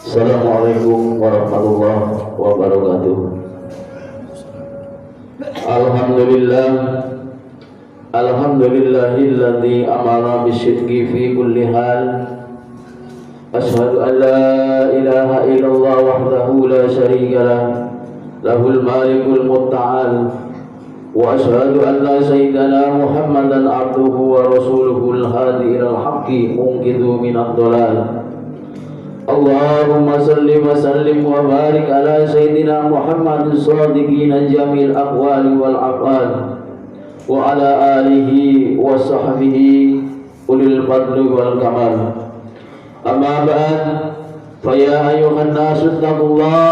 Assalamualaikum warahmatullahi wabarakatuh. Alhamdulillah, alhamdulillahilladzi amara bisyidqi fi kulli hal. Asyhadu an la ilaha illallah wahdahu la syarika lah, lahul malikul mutta'al. Wa asyhadu anna sayyidana Muhammadan abduhu wa rasuluhul hadi ilal haqqi munqidhu minad dhalal. Allahumma salli wa sallim wa barik ala sayyidina Muhammadin sadiqin jamil aqwali wal af'al wa ala alihi wa sahbihi ulil fadli wal kamal. Amma ba'd, fa ya ayyuhan nasu taqullah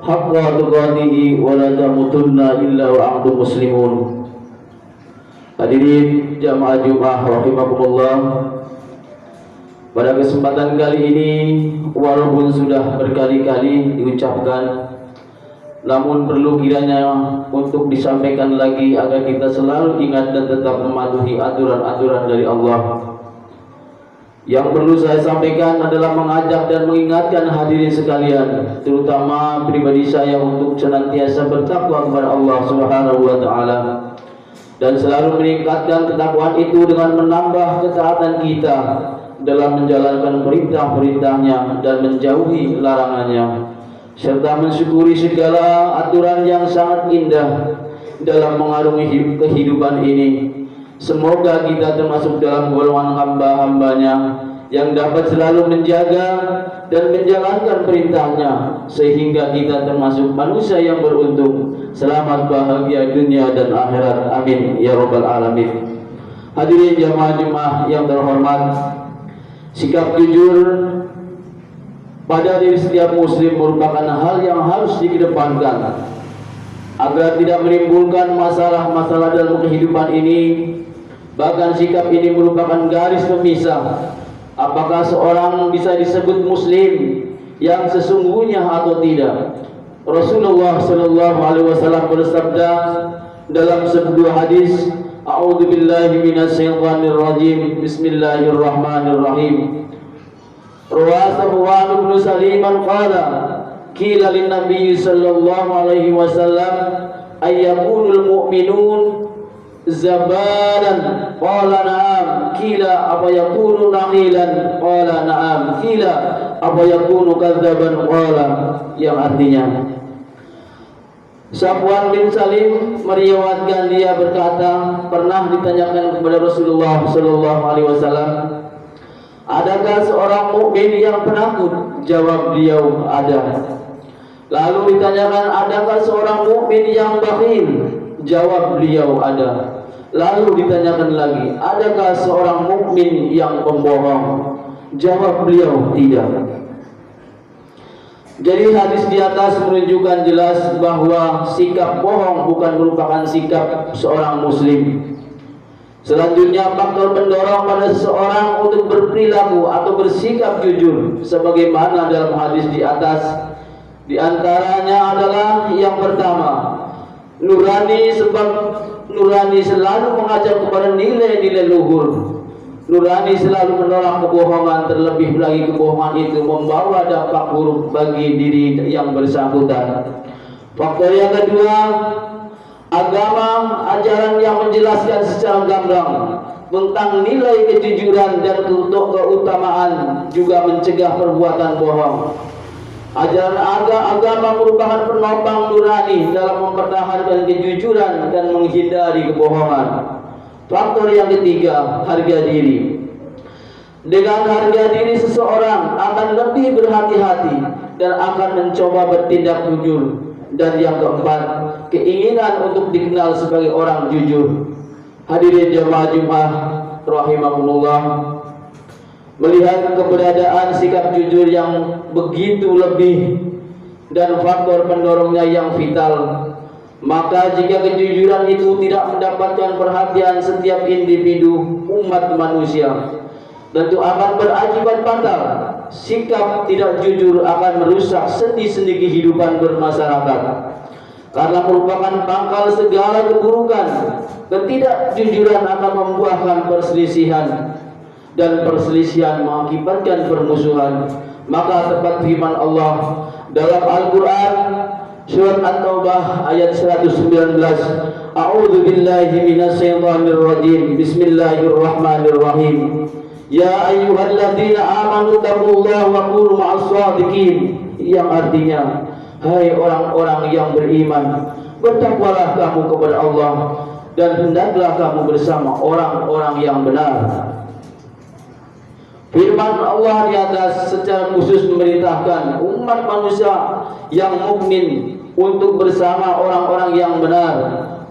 haqqa tuqatih wa la tamutunna illa wa antum muslimun. Hadirin jamaah Jumat rahimakumullah, pada kesempatan kali ini, walaupun sudah berkali-kali diucapkan, namun perlu kiranya untuk disampaikan lagi agar kita selalu ingat dan tetap mematuhi aturan-aturan dari Allah. Yang perlu saya sampaikan adalah mengajak dan mengingatkan hadirin sekalian, terutama pribadi saya, untuk senantiasa bertakwa kepada Allah Subhanahu wa Ta'ala, dan selalu meningkatkan ketakwaan itu dengan menambah ketaatan kita dalam menjalankan perintah-perintahnya dan menjauhi larangannya, serta mensyukuri segala aturan yang sangat indah dalam mengarungi kehidupan ini. Semoga kita termasuk dalam golongan hamba-hambanya yang dapat selalu menjaga dan menjalankan perintahnya, sehingga kita termasuk manusia yang beruntung, selamat, bahagia dunia dan akhirat. Amin ya rabbal alamin. Hadirin jamaah yang terhormat, sikap jujur pada diri setiap muslim merupakan hal yang harus dikedepankan agar tidak menimbulkan masalah-masalah dalam kehidupan ini. Bahkan sikap ini merupakan garis pemisah apakah seorang bisa disebut muslim yang sesungguhnya atau tidak. Rasulullah sallallahu alaihi wasallam bersabda dalam sebuah hadis, A'udzu billahi minasyaitonir rajim. Bismillahirrahmanirrahim. Rawahu Ibnu Saliman qala qila lin nabiy sallallahu alaihi wasallam ayyakunul mu'minun zabaran qala na'am qila apa yakunu naqilan qala na'am qila apa yakunu kadzaban qala, yang artinya, Safwan bin Salim meriwayatkan, dia berkata, pernah ditanyakan kepada Rasulullah sallallahu alaihi wasallam, adakah seorang mukmin yang penakut? Jawab beliau, ada. Lalu ditanyakan, adakah seorang mukmin yang bakhil? Jawab beliau, ada. Lalu ditanyakan lagi, adakah seorang mukmin yang pembohong? Jawab beliau, tidak. Jadi hadis di atas menunjukkan jelas bahwa sikap bohong bukan merupakan sikap seorang muslim. Selanjutnya, faktor pendorong pada seseorang untuk berperilaku atau bersikap jujur sebagaimana dalam hadis di atas, di antaranya adalah yang pertama, nurani, sebab nurani selalu mengajak kepada nilai-nilai luhur. Nurani selalu menolak kebohongan, terlebih lagi kebohongan itu membawa dampak buruk bagi diri yang bersangkutan. Faktor yang kedua, agama, ajaran yang menjelaskan secara gamblang tentang nilai kejujuran dan keutamaan, juga mencegah perbuatan bohong. Ajaran agama merupakan penopang nurani dalam mempertahankan kejujuran dan menghindari kebohongan. Faktor yang ketiga, harga diri. Dengan harga diri seseorang akan lebih berhati-hati dan akan mencoba bertindak jujur. Dan yang keempat, keinginan untuk dikenal sebagai orang jujur. Hadirin jamaah Jumat rahimakumullah, melihat keberadaan sikap jujur yang begitu lebih dan faktor pendorongnya yang vital, maka jika kejujuran itu tidak mendapatkan perhatian setiap individu umat manusia, tentu akan berakibat fatal. Sikap tidak jujur akan merusak sendi-sendi kehidupan bermasyarakat, karena merupakan pangkal segala keburukan. Ketidakjujuran akan membuahkan perselisihan, dan perselisihan mengakibatkan permusuhan, Maka tepat firman Allah dalam Al-Quran surat At-Taubah ayat 119, A'udzu billahi minasyaitonir rajim. Bismillahirrahmanirrahim. Ya ayyuhalladzina amanu taqullaha wa kunu ma'as shadiqin. Yang artinya, hai orang-orang yang beriman, bertakwalah kamu kepada Allah dan hendaklah kamu bersama orang-orang yang benar. Firman Allah di atas secara khusus memerintahkan umat manusia yang mukmin untuk bersama orang-orang yang benar,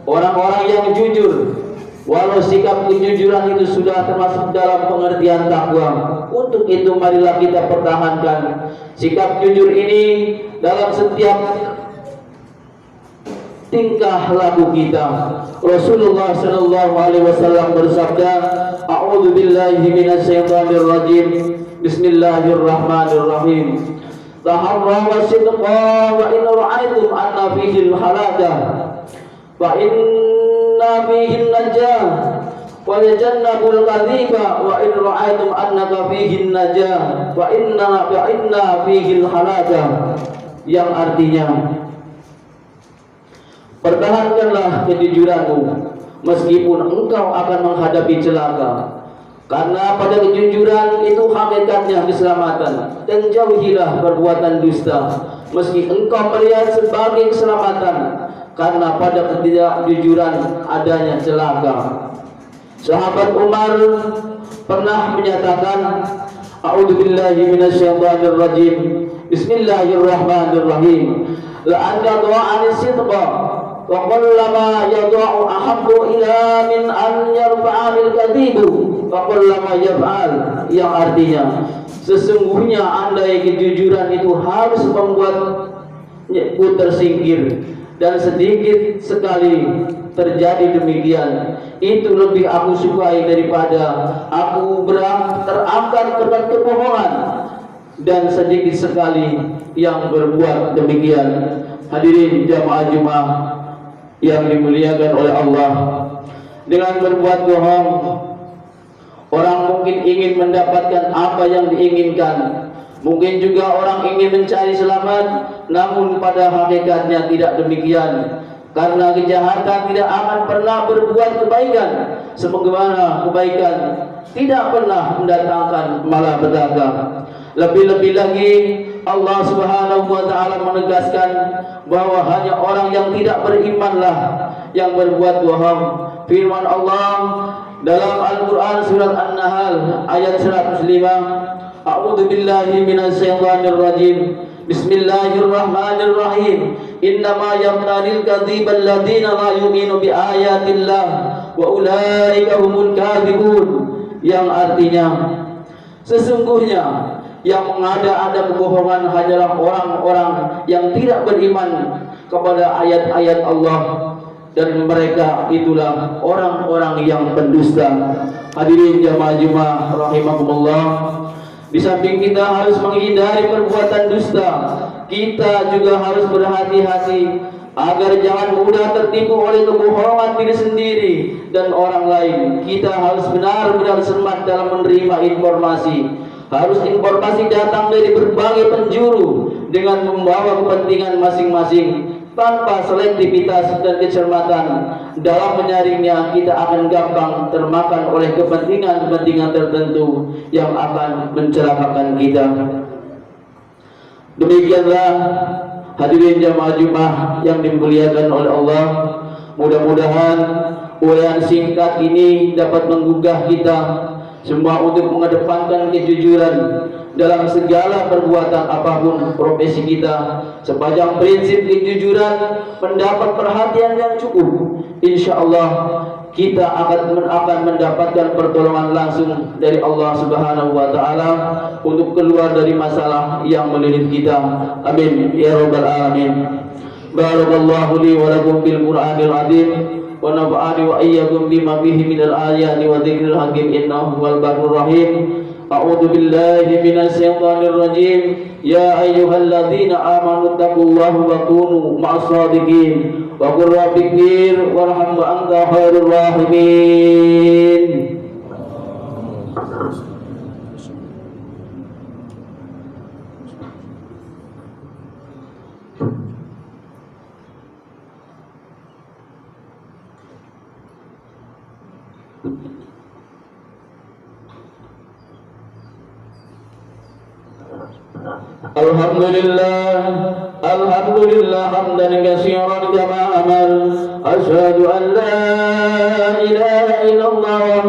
orang-orang yang jujur. Walau sikap kejujuran itu sudah termasuk dalam pengertian takwa, untuk itu marilah kita pertahankan sikap jujur ini dalam setiap tingkah laku kita. Rasulullah sallallahu alaihi wasallam bersabda, A'udzu billahi minasyaitonir rajim. Bismillahirrahmanirrahim. Taharra wa sidqa wa in ra'aytum anna fihi al-halaka wa inna fihi an-najah wa yajannabul kadhiba wa in ra'aytum annaka fihi an-najah wa inna fihi al-halaka. Yang artinya, pertahankanlah kejujuranmu meskipun engkau akan menghadapi celaka, karena pada kejujuran itu hakikatnya keselamatan. Dan jauhilah perbuatan dusta meski engkau melihat sebagai keselamatan, karena pada ketidakjujuran adanya celaka. Sahabat Umar pernah menyatakan, A'udzu billahi minasyaitonir rajim. Bismillahirrahmanirrahim. La an yadha'ani sidqa wa kullama yadha'u ahabbu ila min an yarfa'anil kadhibu wa kullama yaf'al. Yang artinya, sesungguhnya andai kejujuran itu harus membuatku tersingkir, dan sedikit sekali terjadi demikian, itu lebih aku sukai daripada aku terangkat kepada kebohongan, dan sedikit sekali yang berbuat demikian. Hadirin jamaah Jumat yang dimuliakan oleh Allah, dengan berbuat bohong, orang mungkin ingin mendapatkan apa yang diinginkan. Mungkin juga orang ingin mencari selamat, namun pada hakikatnya tidak demikian. Karena kejahatan tidak akan pernah berbuat kebaikan, sebagaimana kebaikan tidak pernah mendatangkan malapetaka. Lebih-lebih lagi Allah Subhanahu wa taala menegaskan bahwa hanya orang yang tidak berimanlah yang berbuat bohong. Firman Allah dalam Al-Qur'an surat An-Nahl ayat 105, A'udzu billahi minasyaitonir rajim. Bismillahirrahmanirrahim. Innama yaftaril kadziba alladziina la yu'minu bi ayatillah wa ulaika humul kadzibun. Yang artinya, sesungguhnya yang mengada-ada kebohongan hanyalah orang-orang yang tidak beriman kepada ayat-ayat Allah, dan mereka itulah orang-orang yang pendusta. Hadirin jamaah Jumat rahimakumullah, di samping kita harus menghindari perbuatan dusta, kita juga harus berhati-hati agar jangan mudah tertipu oleh kebohongan diri sendiri dan orang lain. Kita harus benar-benar cermat dalam menerima informasi. Harus informasi datang dari berbagai penjuru dengan membawa kepentingan masing-masing. Tanpa selektivitas dan kecermatan dalam menyaringnya, kita akan gampang termakan oleh kepentingan-kepentingan tertentu yang akan mencelakakan kita. Demikianlah hadirin jamaah Jumat yang dimuliakan oleh Allah. Mudah-mudahan uraian singkat ini dapat menggugah kita semua untuk mengedepankan kejujuran dalam segala perbuatan apapun profesi kita. Sepanjang prinsip kejujuran mendapat perhatian yang cukup, insya Allah kita akan mendapatkan pertolongan langsung dari Allah Subhanahu wa taala untuk keluar dari masalah yang melilit kita. Amin ya rabbal alamin. Barakallahu li wa lakum bil Qur'anil azim wa nafa'ani wa iyyakum bima fihi minal ayati wa dzikril hakim, innahu huwal barrur rahim. A'udzu billahi minasyaitonir rajim. Ya ayyuhalladzina amanu taqullaha wa kunu ma'as shadiqin wa qur rabbighfir warham wa anta khairur rahimin. Alhamdulillah hamdan katsiran kama amal. Asyhadu an la ilaha illallah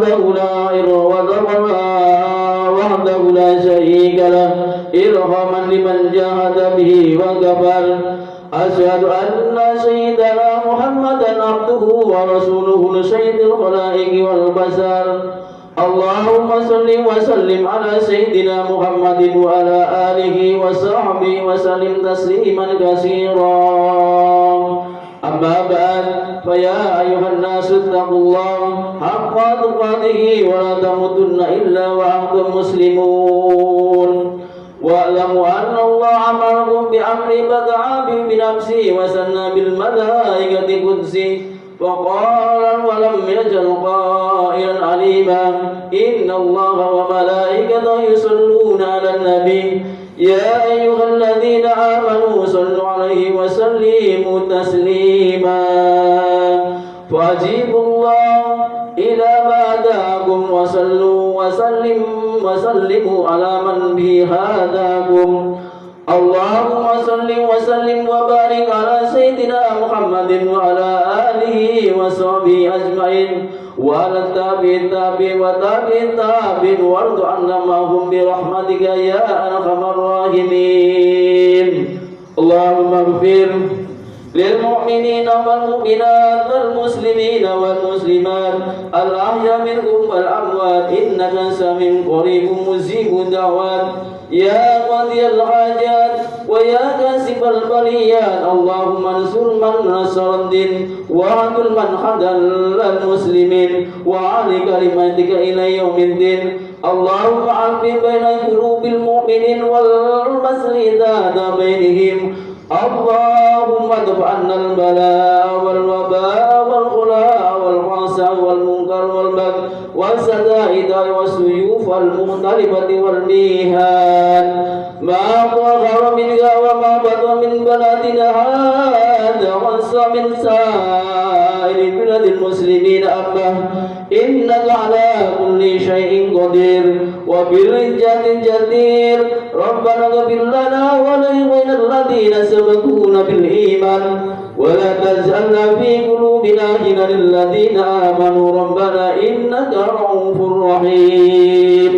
wahdahu la syarika lah irhaman liman jahada bihi wa kafar. Asyhadu anna sayyidana Muhammadan abduhu wa rasuluhu sayyidil khalaiqi wal basar. Allahumma salli wa sallim ala sayyidina Muhammadin wa ala alihi wa sahbihi wa sallim tasliman katsiran. Amma ba'd, fa ya ayyuhan nasu taqullaha haqqa tuqatih wa la tamutunna illa wa antum muslimun. Wa'lamu anna Allah amarakum bi amri bada'a bi nafsi wa sanna bil malaikati qudsi وقال ولم يجل قائلا عليما إن الله وملائكته يصلون على النبي يا أيها الذين آمنوا صلوا عليه وسلموا تسليما فأجيبوا الله إلى ما دعاكم وصلوا وسلموا على من به هداكم. اللهم صل وسلم وبارك على سيدنا محمد وعلى آله وصحبه أجمعين وعلى التابعين وتابعين وارض عنا معهم برحمتك يا أرحم الراحمين. اللهم اغفر للمؤمنين والمؤمنات والمسلمين والمسلمات الأحياء منهم والأموات إنك سميع قريب مجيب الدعوات يا قاضي الحاجات ويا كاشف البليات. اللهم انصر من نصر الدين واعدل من خذل المسلمين وعلي كلمتك إلى يوم الدين. اللهم ألف بين قلوب المؤمنين والبصر ذات بينهم. اللهم ادفع عنا البلاء والوباء والغلاء والحسد والمنكر والبغي والشدائد والسيوف المختلفة والميهان ما ظهر منها وما بطن من بلدنا هذا من سائر بلاد المسلمين أبا إنك على كل شيء قدير وبالعزة جدير. ربنا اغفر لنا ولإخواننا الذين سبقونا بالإيمان ولا تجعلنا في قلوبنا غلا للذين آمنوا ربنا إنك رؤوف رحيم.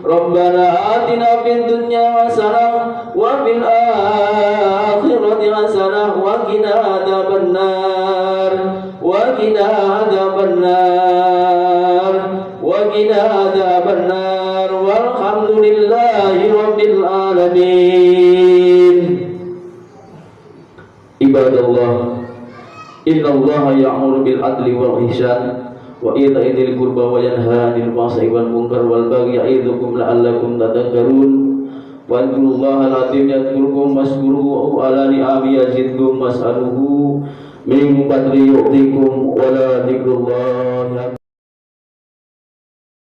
ربنا آتنا في الدنيا حسنة وفي الآخرة حسنة وقنا عذاب النار وقنا عذاب النار وقنا عذاب النار والحمد لله رب العالمين. Ibadallah, innallaha ya'muru bil adli wal ihsan wa ita'i dzil qurba wa yanha 'anil fahsya'i wal munkar wal baghi ya'idzukum la'allakum tadhakkarun. Wa dzkurullaha al-'azim yadhkurukum washkuruhu 'ala ni'amihi yazidkum was'aluhu min fadlihi yu'tikum wa la dzikrullahi